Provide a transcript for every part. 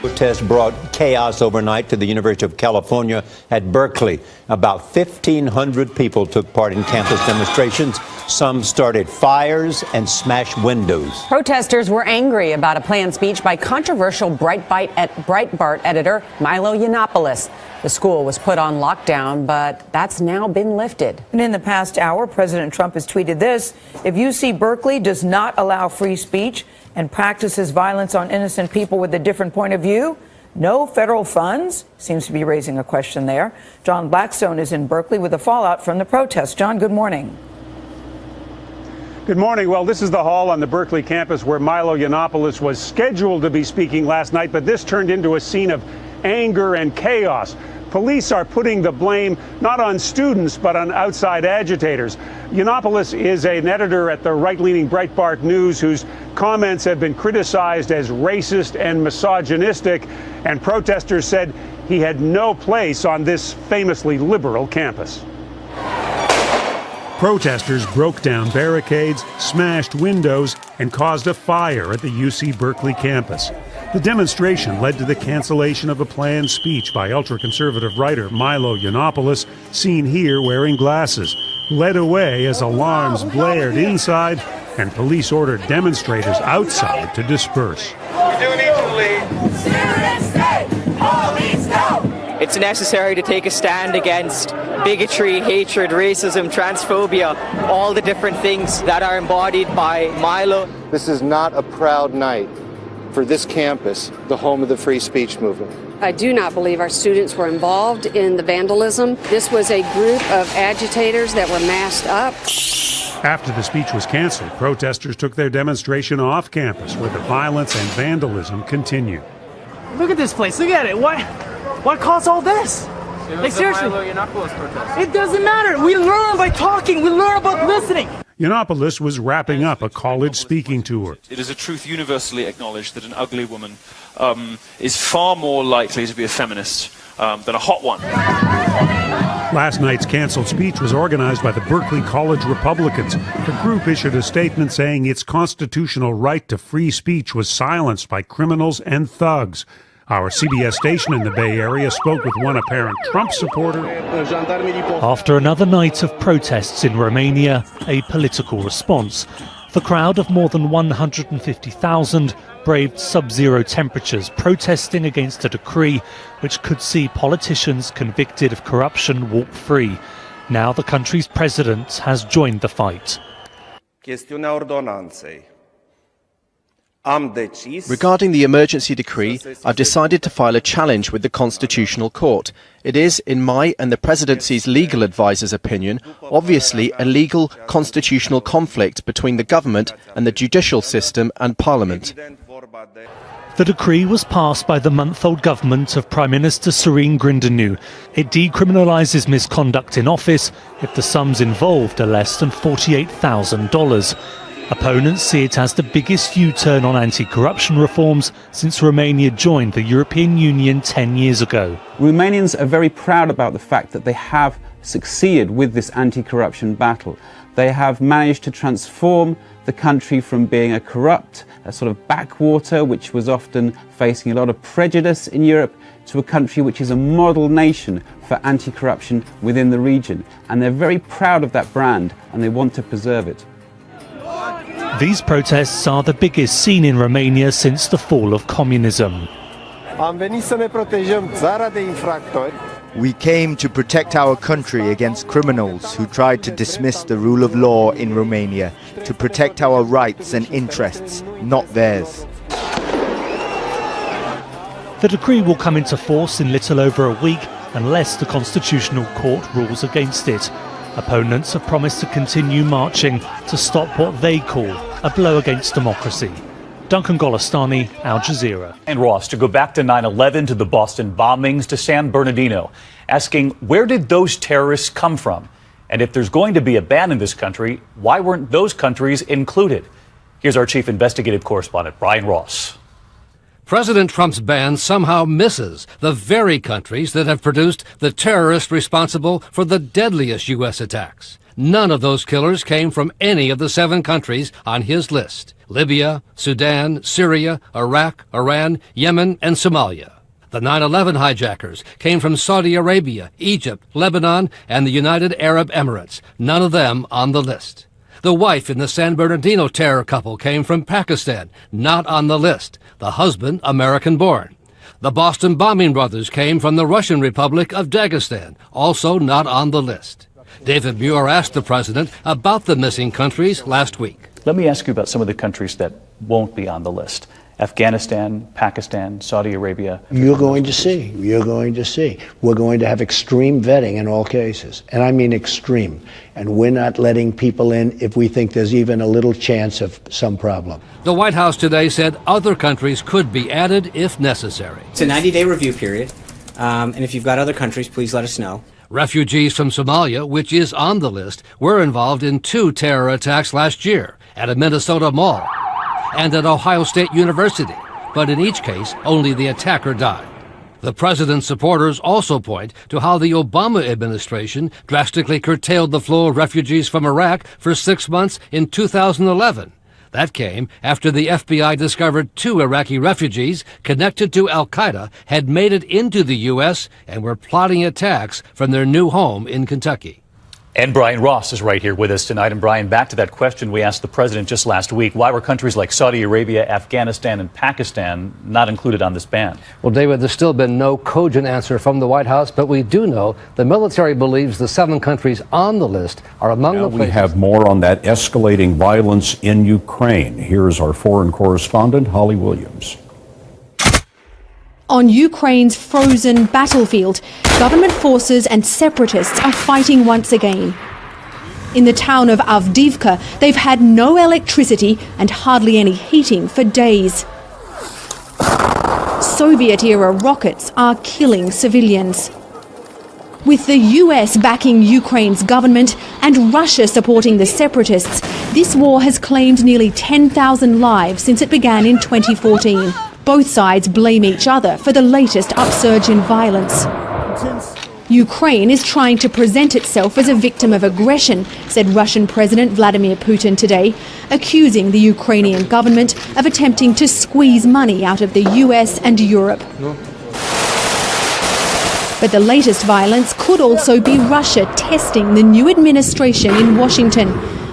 Protests brought chaos overnight to the University of California at Berkeley. About 1,500 people took part in campus demonstrations. Some started fires and smashed windows. Protesters were angry about a planned speech by controversial Breitbart editor Milo Yiannopoulos. The school was put on lockdown, but that's now been lifted. And in the past hour, President Trump has tweeted this: if UC Berkeley does not allow free speech and practices violence on innocent people with a different point of view, no federal funds. Seems to be raising a question there. John Blackstone is in Berkeley with the fallout from the protests. John, good morning. Good morning. Well, this is the hall on the Berkeley campus where Milo Yiannopoulos was scheduled to be speaking last night, but this turned into a scene of anger and chaos. Police are putting the blame not on students, but on outside agitators. Yiannopoulos is an editor at the right-leaning Breitbart News whose comments have been criticized as racist and misogynistic, and protesters said he had no place on this famously liberal campus. Protesters broke down barricades, smashed windows, and caused a fire at the UC Berkeley campus. The demonstration led to the cancellation of a planned speech by ultra-conservative writer Milo Yiannopoulos, seen here wearing glasses, led away as alarms blared inside and police ordered demonstrators outside to disperse. You do need to leave. It's necessary to take a stand against bigotry, hatred, racism, transphobia, all the different things that are embodied by Milo. This is not a proud night for this campus, the home of the free speech movement. I do not believe our students were involved in the vandalism. This was a group of agitators that were masked up. After the speech was canceled, protesters took their demonstration off campus where the violence and vandalism continue. Look at this place. Look at it. What caused all this? Like, seriously, it doesn't matter. We learn by talking. We learn about listening. Yiannopoulos was wrapping up a college speaking tour. It is a truth universally acknowledged that an ugly woman is far more likely to be a feminist than a hot one. Last night's canceled speech was organized by the Berkeley College Republicans. The group issued a statement saying its constitutional right to free speech was silenced by criminals and thugs. Our CBS station in the Bay Area spoke with one apparent Trump supporter. After another night of protests in Romania, a political response. The crowd of more than 150,000 braved sub-zero temperatures, protesting against a decree which could see politicians convicted of corruption walk free. Now the country's president has joined the fight. Regarding the emergency decree, I've decided to file a challenge with the Constitutional Court. It is, in my and the Presidency's legal advisor's opinion, obviously a legal constitutional conflict between the government and the judicial system and Parliament. The decree was passed by the month-old government of Prime Minister Serene Grindeanu. It decriminalises misconduct in office if the sums involved are less than $48,000. Opponents see it as the biggest U-turn on anti-corruption reforms since Romania joined the European Union 10 years ago. Romanians are very proud about the fact that they have succeeded with this anti-corruption battle. They have managed to transform the country from being a corrupt, a sort of backwater which was often facing a lot of prejudice in Europe, to a country which is a model nation for anti-corruption within the region. And they're very proud of that brand and they want to preserve it. These protests are the biggest seen in Romania since the fall of communism. We came to protect our country against criminals who tried to dismiss the rule of law in Romania, to protect our rights and interests, not theirs. The decree will come into force in little over a week unless the Constitutional Court rules against it. Opponents have promised to continue marching to stop what they call a blow against democracy. Duncan Golestani, Al Jazeera. And Ross, to go back to 9/11, to the Boston bombings, to San Bernardino, asking where did those terrorists come from? And if there's going to be a ban in this country, why weren't those countries included? Here's our chief investigative correspondent, Brian Ross. President Trump's ban somehow misses the very countries that have produced the terrorists responsible for the deadliest U.S. attacks. None of those killers came from any of the 7 countries on his list: Libya, Sudan, Syria, Iraq, Iran, Yemen, and Somalia. The 9/11 hijackers came from Saudi Arabia, Egypt, Lebanon, and the United Arab Emirates, none of them on the list. The wife in the San Bernardino terror couple came from Pakistan, not on the list. The husband, American-born. The Boston bombing brothers came from the Russian Republic of Dagestan, also not on the list. David Muir asked the president about the missing countries last week. Let me ask you about some of the countries that won't be on the list. Afghanistan, Pakistan, Saudi Arabia. You're going to see. You're going to see. We're going to have extreme vetting in all cases. And I mean extreme. And we're not letting people in if we think there's even a little chance of some problem. The White House today said other countries could be added if necessary. It's a 90-day review period. And if you've got other countries, please let us know. Refugees from Somalia, which is on the list, were involved in 2 terror attacks last year at a Minnesota mall and at Ohio State University, but in each case, only the attacker died. The president's supporters also point to how the Obama administration drastically curtailed the flow of refugees from Iraq for 6 months in 2011. That came after the FBI discovered 2 Iraqi refugees connected to al-Qaeda had made it into the U.S. and were plotting attacks from their new home in Kentucky. And Brian Ross is right here with us tonight. And Brian, back to that question we asked the president just last week. Why were countries like Saudi Arabia, Afghanistan, and Pakistan not included on this ban? Well, David, there's still been no cogent answer from the White House, but we do know the military believes the 7 countries on the list are among the places. We have more on that escalating violence in Ukraine. Here's our foreign correspondent, Holly Williams. On Ukraine's frozen battlefield, government forces and separatists are fighting once again. In the town of Avdiivka, they've had no electricity and hardly any heating for days. Soviet-era rockets are killing civilians. With the US backing Ukraine's government and Russia supporting the separatists, this war has claimed nearly 10,000 lives since it began in 2014. Both sides blame each other for the latest upsurge in violence. Ukraine is trying to present itself as a victim of aggression, said Russian President Vladimir Putin today, accusing the Ukrainian government of attempting to squeeze money out of the US and Europe. But the latest violence could also be Russia testing the new administration in Washington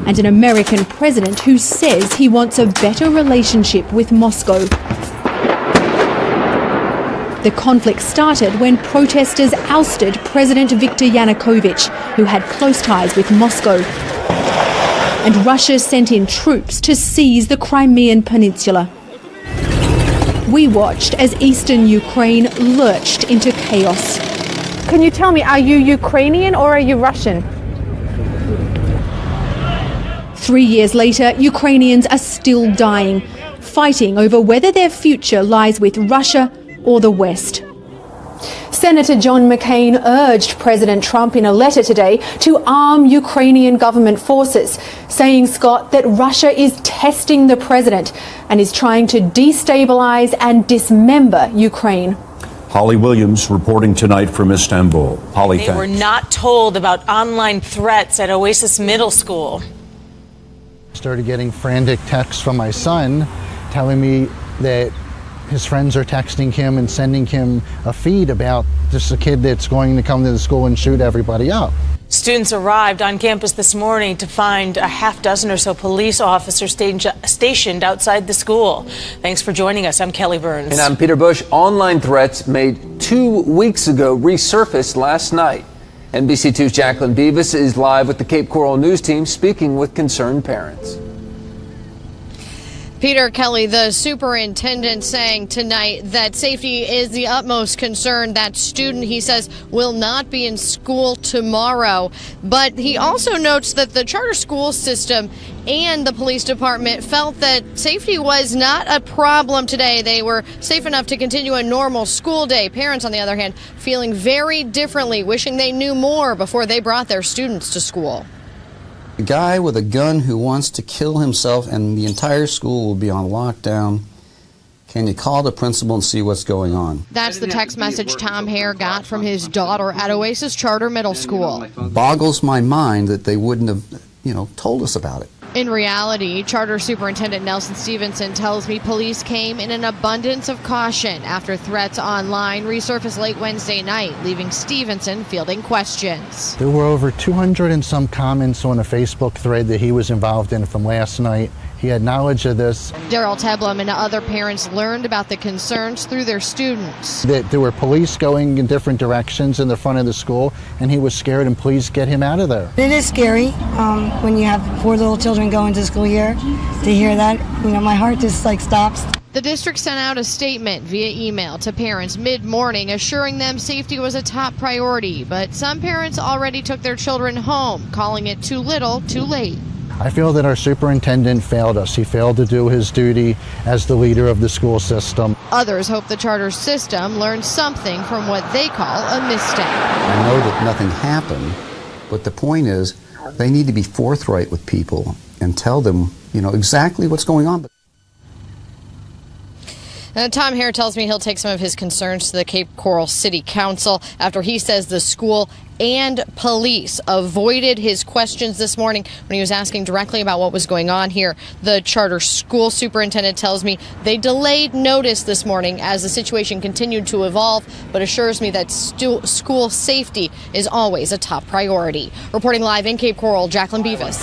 and an American president who says he wants a better relationship with Moscow. The conflict started when protesters ousted President Viktor Yanukovych, who had close ties with Moscow. And Russia sent in troops to seize the Crimean Peninsula. We watched as eastern Ukraine lurched into chaos. Can you tell me, are you Ukrainian or are you Russian? 3 years later, Ukrainians are still dying, fighting over whether their future lies with Russia or the West. Senator John McCain urged President Trump in a letter today to arm Ukrainian government forces, saying, Scott, that Russia is testing the president and is trying to destabilize and dismember Ukraine. Holly Williams reporting tonight from Istanbul. Holly, they were not told about online threats at Oasis Middle School. Started getting frantic texts from my son telling me that his friends are texting him and sending him a feed about just a kid that's going to come to the school and shoot everybody up. Students arrived on campus this morning to find a half dozen or so police officers stationed outside the school. Thanks for joining us. I'm Kelly Burns. And I'm Peter Bush. Online threats made 2 weeks ago resurfaced last night. NBC2's Jacqueline Beavis is live with the Cape Coral News team speaking with concerned parents. Peter, Kelly, the superintendent, saying tonight that safety is the utmost concern. That student, he says, will not be in school tomorrow. But he also notes that the charter school system and the police department felt that safety was not a problem today. They were safe enough to continue a normal school day. Parents, on the other hand, feeling very differently, wishing they knew more before they brought their students to school. A guy with a gun who wants to kill himself, and the entire school will be on lockdown Can you call the principal and see what's going on? That's the text message Tom Hare got from his daughter at Oasis Charter Middle School. Boggles my mind that they wouldn't have, told us about it. In reality, Charter Superintendent Nelson Stevenson tells me police came in an abundance of caution after threats online resurfaced late Wednesday night, leaving Stevenson fielding questions. There were over 200 and some comments on a Facebook thread that he was involved in from last night. He had knowledge of this. Daryl Teblum and other parents learned about the concerns through their students. That there were police going in different directions in the front of the school, and he was scared, and please get him out of there. It is scary when you have 4 little children going to school year. To hear that, my heart just stops. The district sent out a statement via email to parents mid-morning assuring them safety was a top priority, but some parents already took their children home, calling it too little, too late. I feel that our superintendent failed us. He failed to do his duty as the leader of the school system. Others hope the charter system learns something from what they call a misstep. I know that nothing happened, but the point is they need to be forthright with people and tell them, exactly what's going on. Tom Hare tells me he'll take some of his concerns to the Cape Coral City Council after he says the school and police avoided his questions this morning when he was asking directly about what was going on here. The charter school superintendent tells me they delayed notice this morning as the situation continued to evolve, but assures me that school safety is always a top priority. Reporting live in Cape Coral, Jacqueline Beavis.